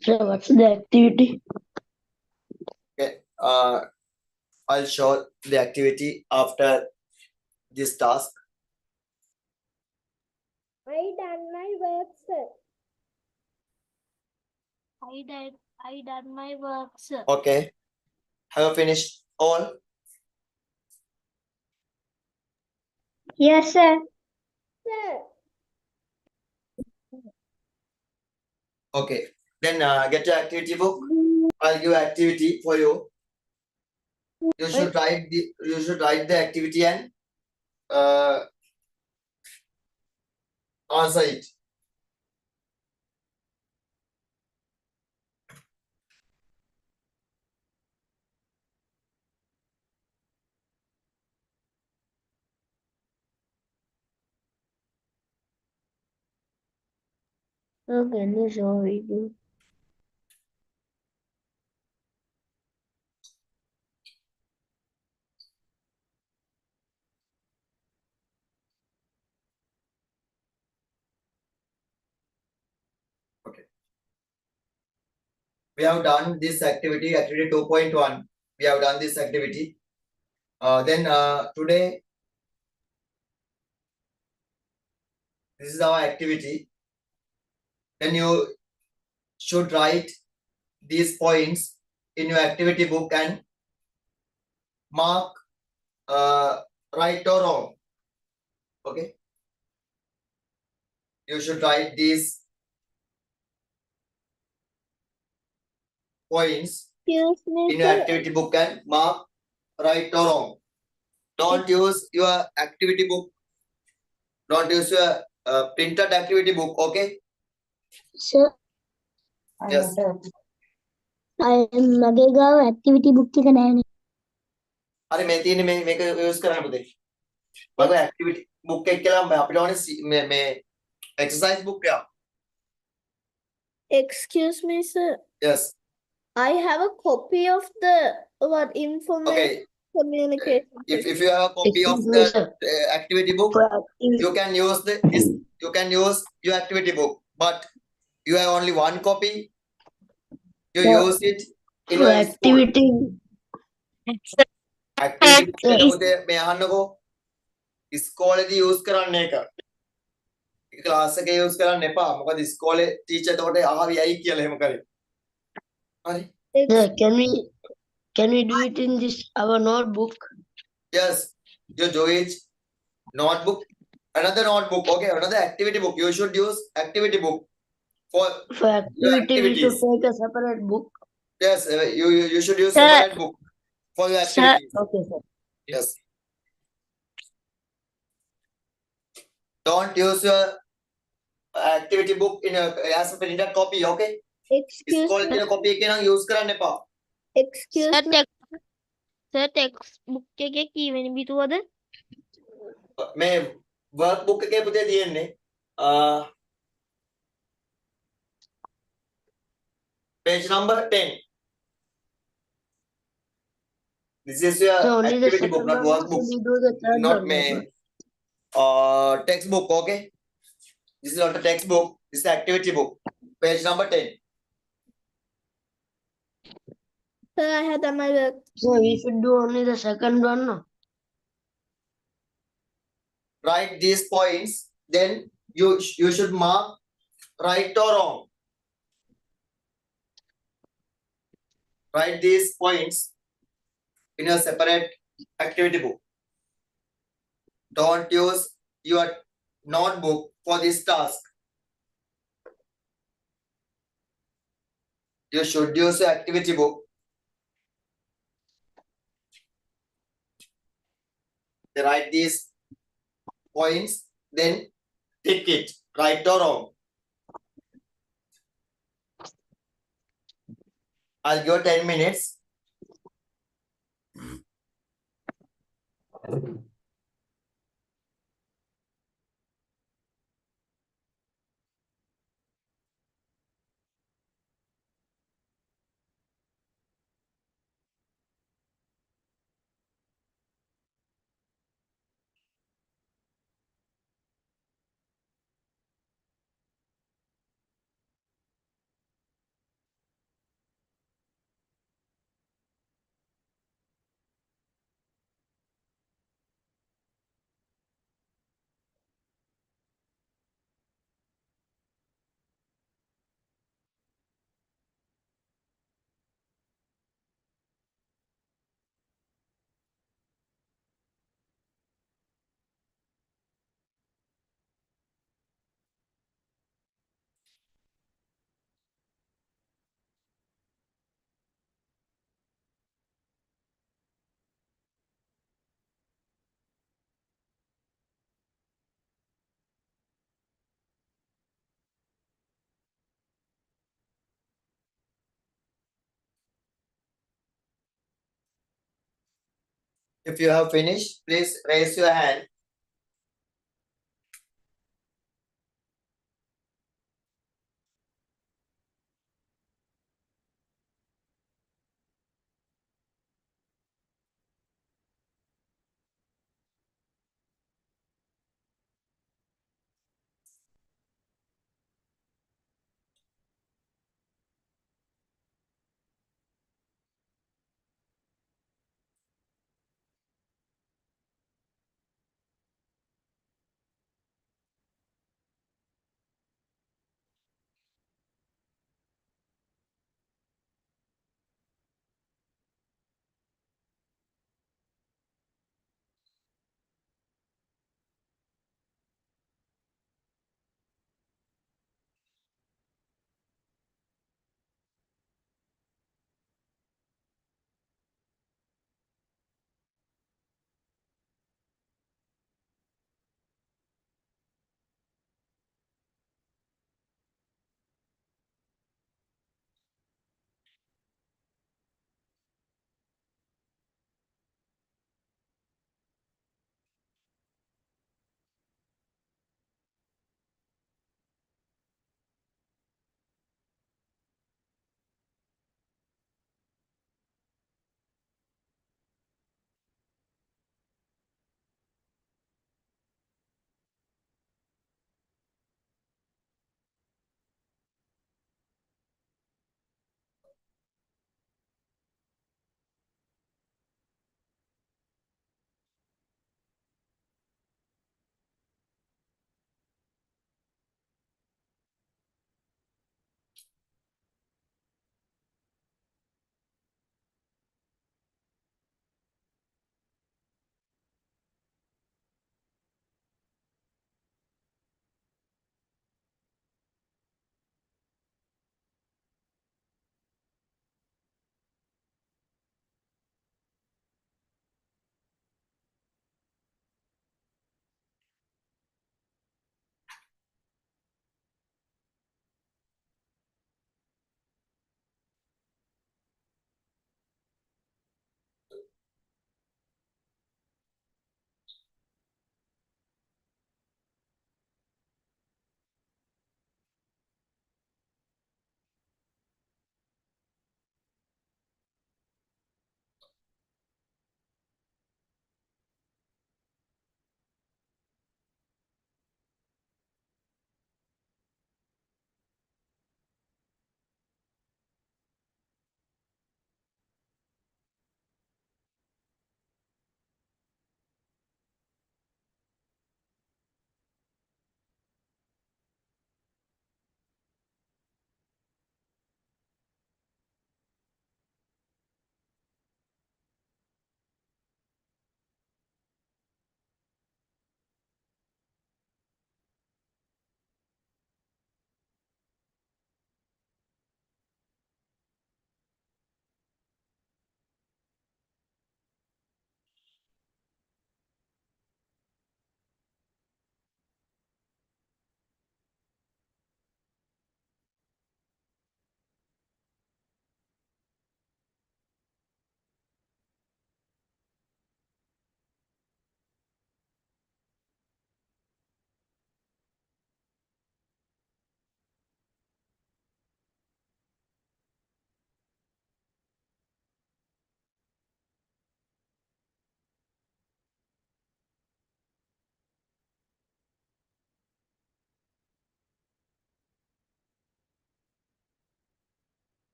So what's the activity? Okay. I'll show the activity after this task. I done my work, sir. I done my work, sir. Okay. Have you finished all? Yes, sir. Sir. Okay. Then get your activity book. I'll give activity for you. You should write the activity and answer it. So can you show video? We have done this activity 2.1. We have done this activity. Then today, this is our activity. Then you should write these points in your activity book and mark right or wrong. Okay. You should write these points Excuse me, in your sir. activity book and mark right or wrong. Don't use your activity book. Don't use your printed activity book. Okay. Sir, Yes. මගේ ගාව activity book එක නෑනේ. හරි මේ තියෙන්නේ මේක use කරන්න පුතේ. මගේ activity book එක කියලා අපිට ඕනේ මේ exercise book එක. Excuse me, sir. Yes. I have a copy of the information Okay. communication. If you have a copy of Excuse me, the sir. activity book, For activity, you can use this. You can use your activity book, but you have only one copy. You Yeah. use it in for your school. activity, Activity book එක Yes. පුතේ මේ අහන්නකෝ. ඉස්කෝලේදී use කරන්න එක. Class එකේ use කරන්න එපා. මොකද ඉස්කෝලේ ටීචර් එතකොට ආවි ඇයි කියලා එහෙම කරේ. හරි. sir, can we do it in this our notebook? Yes. You do it. Notebook. Another notebook. Okay. Another activity book. You should use activity book for For activity, we should activities. take a separate book. Yes. You should use Sir. separate book for your activities. Okay, sir. Yes. Don't use your activity book in a as a printed copy. Okay. Excuse School me. copy එක නම් use කරන්න එපා. Excuse me. Sir text book එකේ කීවෙනි බිතුවද? මේ work book එකේ පුතේ තියෙන්නේ page number 10. This is your So only the activity book, second not one, workbook. should we do the third Not one? my textbook. Okay. This is not a textbook. This is activity book. Page number 10. Sir, I had done my work. So we should do only the second one, no? Write these points. Then you should mark right or wrong. Write these points in a separate activity book. Don't use your notebook for this task. You should use your activity book. They write these points, then tick it, right or wrong. I'll give 10 minutes. If you have finished, please raise your hand.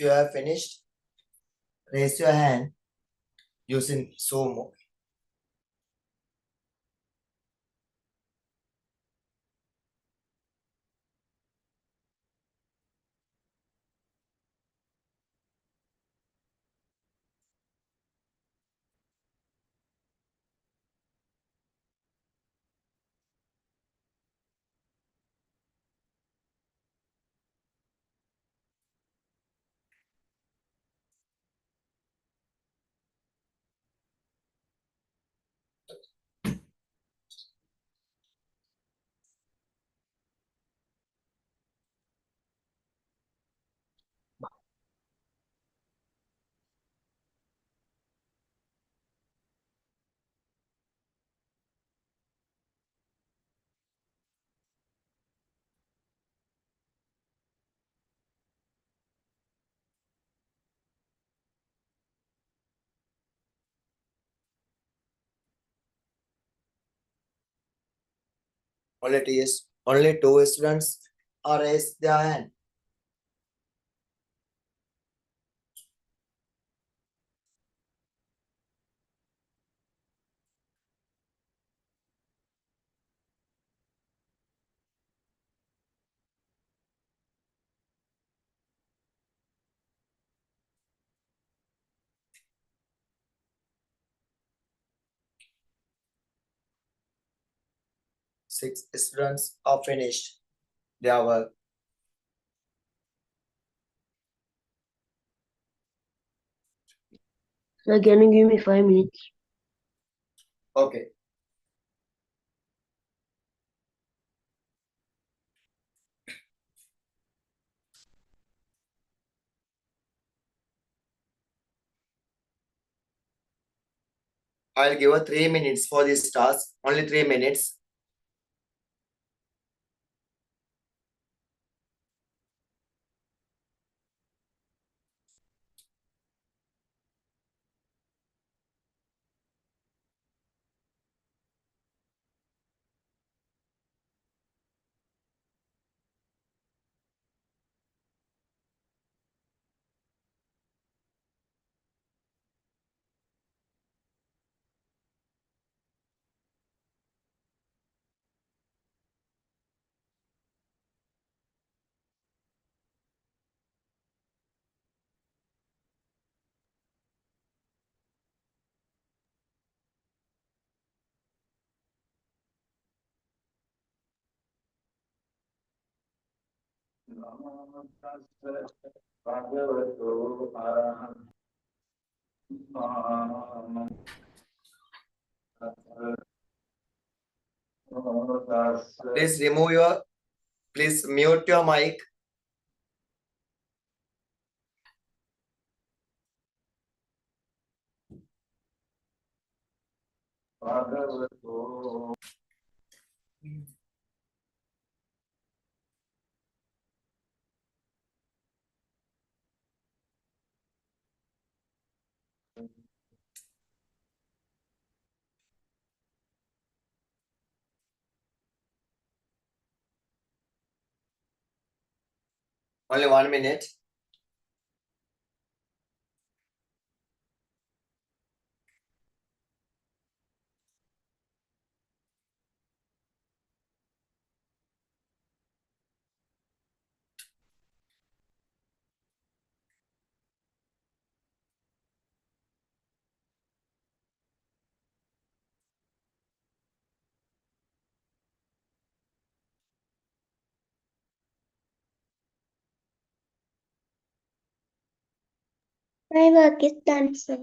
If you have finished, raise your hand using Zoom. Only two students are raised their hand. Six students are finished their work. Sir, can you give me 5 minutes? Okay. I'll give her 3 minutes for this task. Only 3 minutes. Please mute your mic. Only 1 minute. My work is done, sir.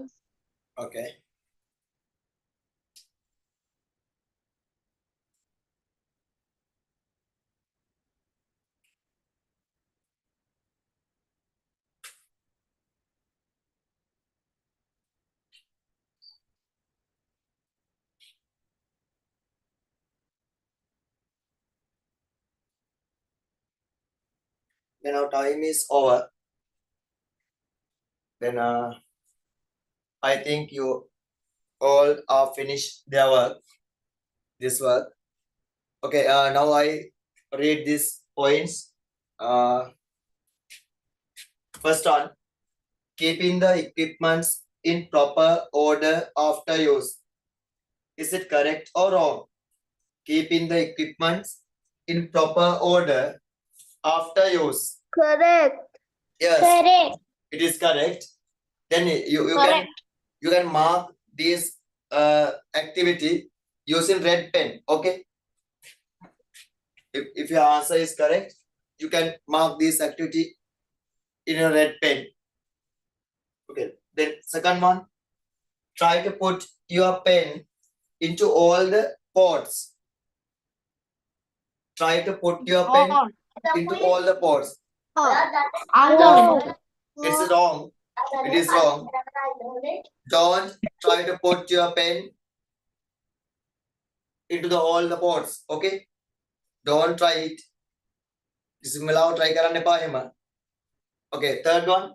Okay. Then our time is over. Then I think you all are finished their work. This work. Okay. Now I read these points. First one. keeping the equipments in proper order after use. Is it correct or wrong? Keeping the equipments in proper order after use. Correct. Yes, Correct. it is correct. Then you Correct. can mark this activity using red pen. Okay. If your answer is correct, you can mark this activity in a red pen. Okay. Then second one, try to put your pen into all the pots. Try to put your pen Wrong. into all the pots. Answer. It's wrong. It is wrong. Don't try to put your pen into all the pots. Okay. Don't try it. Try karanne epa ehema. Okay. Third one,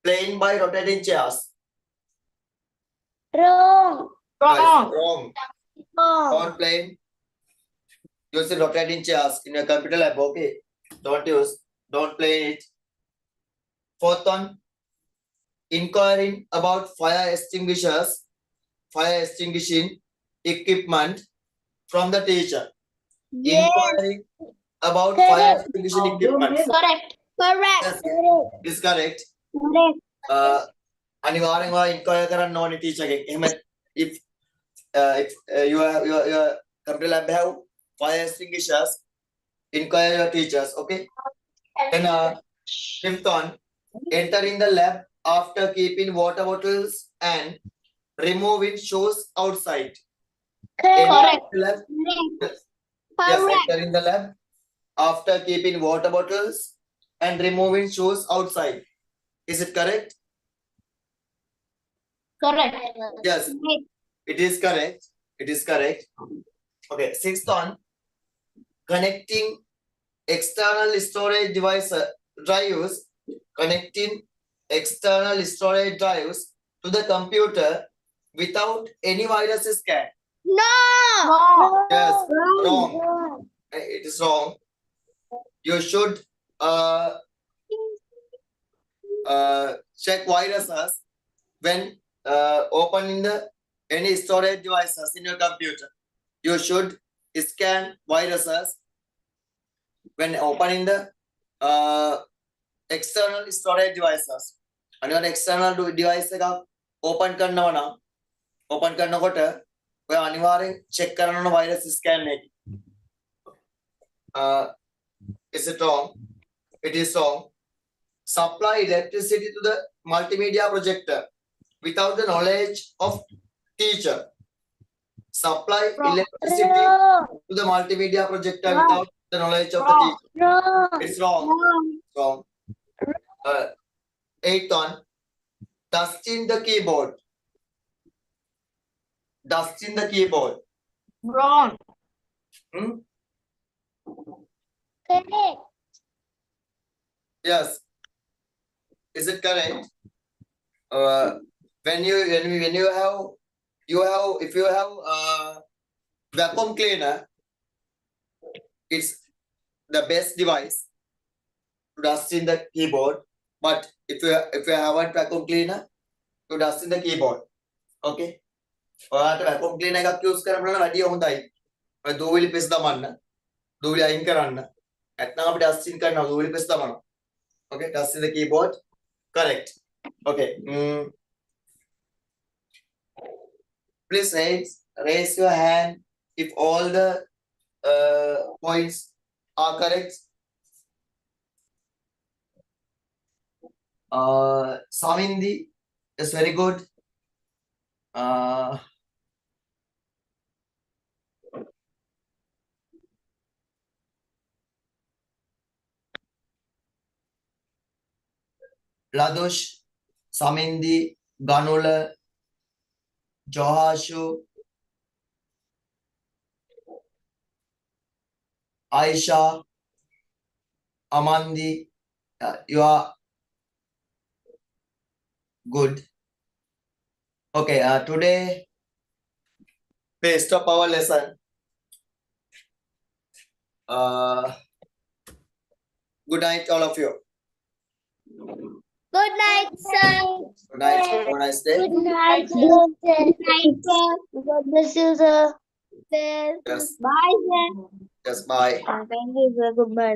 playing by rotating chairs. Wrong. Guys, Wrong. wrong. Wrong. Don't play using rotating chairs in your computer lab. Okay. Don't play it. Fourth one, inquiring about fire extinguishing equipment from the teacher. Yes. Inquiring about Correct. fire extinguishing equipment. Correct. Correct. Yes, Correct. is correct. Correct. අනිවාර්යෙන්ම ඔයා inquire කරන්න ඕනේ teacher එකෙන්. එහෙම if your computer lab have fire extinguishers, inquire your teachers. Okay. Then fifth one, entering the lab after keeping water bottles and removing shoes outside. Correct. Entering the lab, yes, Correct. entering the lab after keeping water bottles and removing shoes outside. Is it correct? Correct. Yes, it is correct. It is correct. Okay, sixth one, connecting external storage drives, connecting external storage drives to the computer without any virus scan. No. Wrong. Yes, wrong. It is wrong. You should check viruses when opening any storage devices in your computer. You should scan viruses when opening the external storage devices. අනිවාර්ය external device එක open කරනවා නම් open කරනකොට ඔය අනිවාර්යෙන් check කරන්න ඕන virus scan එක. Is it wrong? It is wrong. Supply electricity to the multimedia projector without the knowledge of teacher. Supply electricity to the multimedia projector without the knowledge of the teacher. Wrong. It's wrong. Wrong. Eighth one, dusting the keyboard. Dusting the keyboard. Wrong. Hmm? Correct. Yes. Is it correct? When you have if you have vacuum cleaner, it's the best device to dust in the keyboard. But if you haven't vacuum cleaner, to dust in the keyboard. Okay. ඔයාට vacuum cleaner එකක් use කරන්න බලන්න වැඩිය හොඳයි. ඔය දූවිලි පිස් දමන්න. දූවිලි අයින් කරන්න. නැත්නම් අපි dusting කරනවා දූවිලි පිස් දමනවා. Okay, dust in the keyboard. Correct. Okay. Please raise your hand if all the points are correct. Samindi is very good. Ladush, Samindi, Ganula, Johashu, Aisha, Amandi, you are good. Okay, today, based of our lesson, good night, all of you. Good night, sir. Good night. Have a nice day. Good night, sir. Good night, sir. God bless you, sir. Sir. Yes. Bye, sir. Yes. Bye. Thank you, sir. Goodbye.